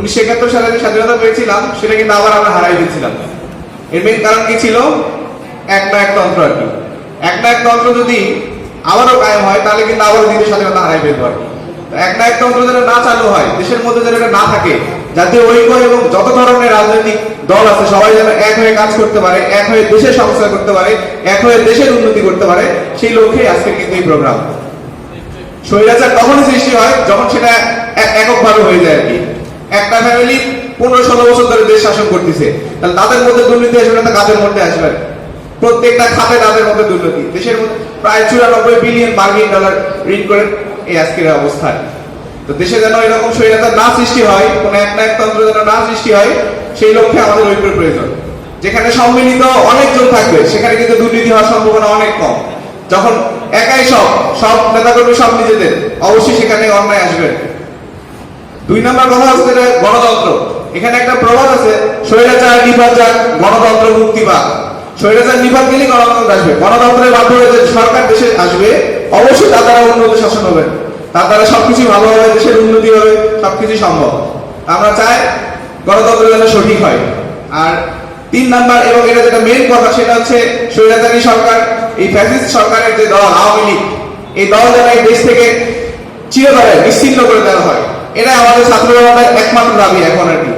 1971 সালে যে স্বাধীনতা পেয়েছিলাম সেটা কিন্তু আবার আমরা হারাই ফেলছিলাম। এর মেইন কারণ কি ছিল? একনায়কতন্ত্র আর কি। একনায়কতন্ত্র যদি আবারও কায়েম হয় তাহলে কিন্তু আবারও দ্বিতীয় স্বাধীনতা হারাই ফেলবো আর কি। একনায়কতন্ত্র যেন না চালু হয়, দেশের মধ্যে যেন এটা না থাকে, জাতীয় ঐক্য এবং যত ধরনের রাজনৈতিক দল আছে সবাই যেন এক হয়ে কাজ করতে পারে, এক হয়ে দেশের সংস্কার করতে পারে, এক হয়ে দেশের উন্নতি করতে পারে, সেই লক্ষ্যে আজকে কিন্তু এই প্রোগ্রাম। স্বৈরাচার তখনই সৃষ্টি হয় যখন সেটা এককভাবে হয়ে যায় আর কি। একটা ফ্যামিলি 15-16 বছর ধরে দেশ শাসন করতেছে, তাহলে তাদের মধ্যে দুর্নীতি আসবে না, কাজের মধ্যে আসবে। প্রত্যেকটা খাতে তাদের মধ্যে দুর্নীতি। দেশের মধ্যে প্রায় 94 বিলিয়ন মার্কিন ডলার ঋণ করে এই আজকের অবস্থায়। তো দেশে যেন এরকম স্বৈরাচার না সৃষ্টি হয়, কোন একনায়কতন্ত্র যেন না সৃষ্টি হয়, সেই লক্ষ্যে আমাদের ঐক্যের প্রয়োজন। যেখানে সম্মিলিত অনেকজন থাকবে সেখানে কিন্তু দুর্নীতি হওয়ার সম্ভাবনা অনেক কম। যখন একাই সব নেতাকর্মী সব নিজেদের, অবশ্যই সেখানে অন্যায় আসবে। 2 নম্বর কথা হচ্ছে গণতন্ত্র। এখানে একটা প্রবাদ আছে, স্বৈরাচার নিপাত যাক, গণতন্ত্র মুক্তি পাক। স্বৈরাচার নিপাত গেলে গণতন্ত্র আসবে। গণতন্ত্রের মাধ্যমে যে সরকার দেশে আসবে, অবশ্যই তার দ্বারা উন্নত শাসন হবে, তার দ্বারা সবকিছু ভালো হবে, দেশের উন্নতি হবে, সবকিছু সম্ভব। আমরা চাই গণতন্ত্র যেন সঠিক হয়। আর 3 নাম্বার, এবং এটা যেটা মেইন কথা, সেটা হচ্ছে স্বৈরাচারী সরকার, এই ফ্যাসিস্ট সরকারের যে দল আওয়ামী লীগ, এই দল যেন এই দেশ থেকে চিরতরে নিশ্চিহ্ন করে দেওয়া হয়। এটা আমাদের ছাত্র জনতার একমাত্র দাবি এখন আর কি।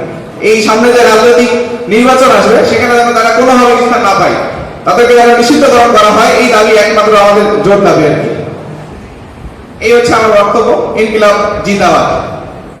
এই সামনে যে রাজনৈতিক নির্বাচন আসবে সেখানে যেন তারা কোনোভাবে স্থান না পায়, তাদেরকে যেন নিষিদ্ধকরণ করা হয়, এই দাবি একমাত্র আমাদের জোর দাবি আর কি। এই হচ্ছে আমার বক্তব্য। ইনকিলাব জিন্দাবাদ।